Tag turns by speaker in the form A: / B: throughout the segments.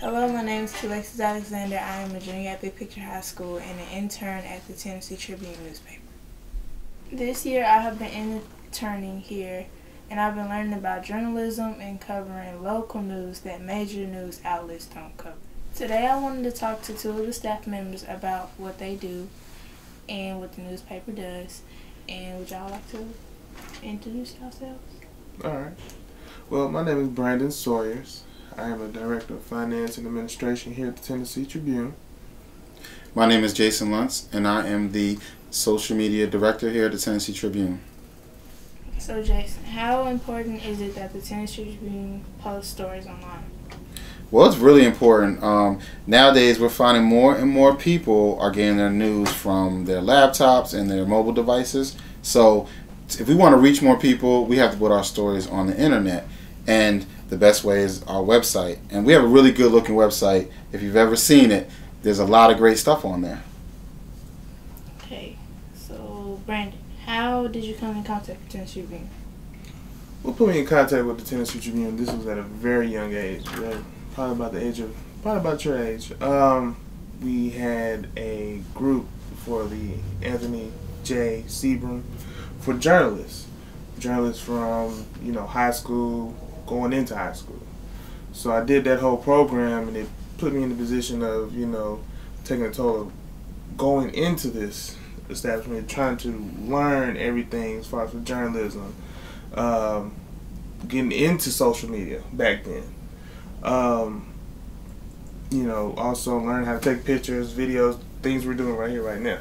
A: Hello, my name is Kelexis Alexander. I am a junior at Big Picture High School and an intern at the Tennessee Tribune newspaper. This year I have been interning here and I've been learning about journalism and covering local news that major news outlets don't cover. Today I wanted to talk to two of the staff members about what they do and what the newspaper does. And would y'all like to introduce yourselves?
B: Alright. Well, my name is Brandon Sawyer. I am a Director of Finance and Administration here at the Tennessee Tribune.
C: My name is Jason Luntz, and I am the Social Media Director here at the Tennessee Tribune.
A: So Jason, how important is it that the Tennessee Tribune posts stories online?
C: Well, it's really important. Nowadays, we're finding more and more people are getting their news from their laptops and their mobile devices. So if we want to reach more people, we have to put our stories on the internet. And the best way is our website. And we have a really good looking website. If you've ever seen it, there's a lot of great stuff on there.
A: Okay, so Brandon, how did you come in contact with the Tennessee Tribune?
B: What put me in contact with the Tennessee Tribune, this was at a very young age, probably about your age. We had a group for the Anthony J. Sebrum for journalists from, high school, going into high school. So I did that whole program, and it put me in the position of, taking a toll of going into this establishment, trying to learn everything as far as with journalism, getting into social media back then. Also learn how to take pictures, videos, things we're doing right here, right now.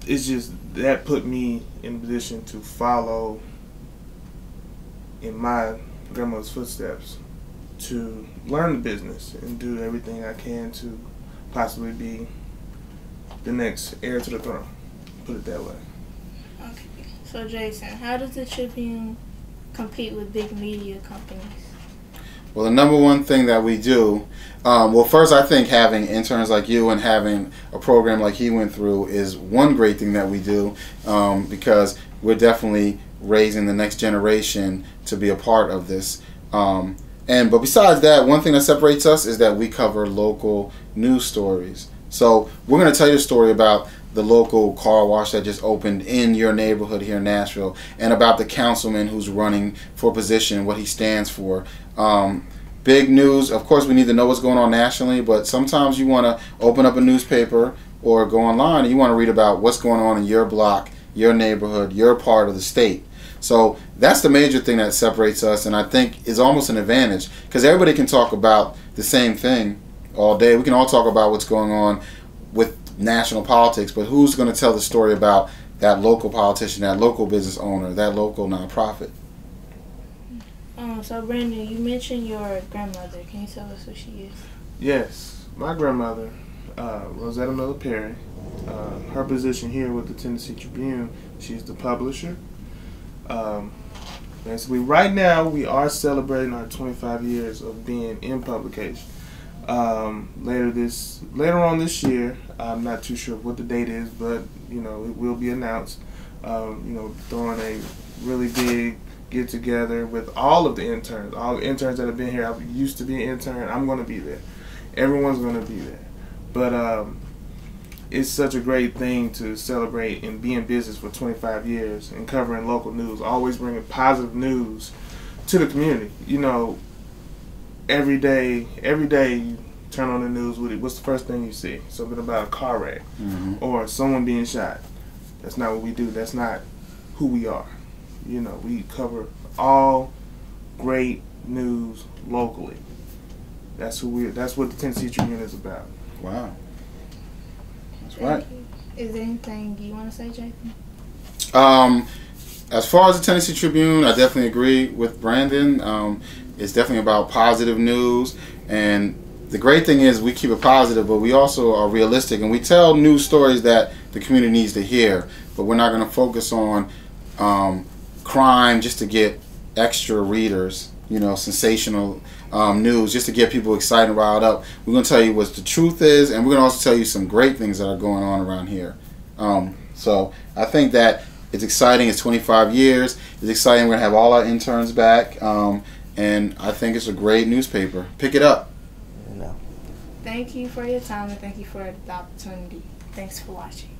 B: It's just that put me in a position to follow in my grandmother's footsteps, to learn the business and do everything I can to possibly be the next heir to the throne, put it that way.
A: Okay, so Jason, how does the Tribune compete with big media companies?
C: Well, the number one thing that we do, well, first I think having interns like you and having a program like he went through is one great thing that we do, because we're definitely raising the next generation to be a part of this. But besides that, one thing that separates us is that we cover local news stories. So we're going to tell you a story about the local car wash that just opened in your neighborhood here in Nashville, and about the councilman who's running for position, what he stands for. Big news, of course we need to know what's going on nationally, but sometimes you want to open up a newspaper or go online and you want to read about what's going on in your block, your neighborhood, your part of the state. So that's the major thing that separates us, and I think is almost an advantage, because everybody can talk about the same thing all day. We can all talk about what's going on with national politics, but who's going to tell the story about that local politician, that local business owner, that local nonprofit?
A: So Brandon, you mentioned your grandmother. Can you tell us who she is?
B: Yes, my grandmother, Rosetta Miller Perry. Her position here with the Tennessee Tribune, she's the publisher. Basically, right now we are celebrating our 25 years of being in publication. Later on this year, I'm not too sure what the date is, but it will be announced. Throwing a really big get together with all of the interns, all the interns that have been here. I used to be an intern. I'm going to be there. Everyone's going to be there. But it's such a great thing to celebrate and be in business for 25 years and covering local news, always bringing positive news to the community. Every day you turn on the news, what's the first thing you see? Something about a car wreck, or someone being shot. That's not what we do. That's not who we are. We cover all great news locally. That's what the Tennessee Tribune is about.
C: Wow. That's right.
A: Is there anything you want to say, Jason?
C: As far as the Tennessee Tribune, I definitely agree with Brandon. It's definitely about positive news, and the great thing is we keep it positive, but we also are realistic, and we tell news stories that the community needs to hear. But we're not going to focus on crime just to get extra readers, sensational news just to get people excited and riled up. We're going to tell you what the truth is, and we're going to also tell you some great things that are going on around here. So I think that it's exciting. It's 25 years. It's exciting. We're going to have all our interns back. and I think it's a great newspaper. Pick it up.
D: You know.
A: Thank you for your time and thank you for the opportunity. Thanks for watching.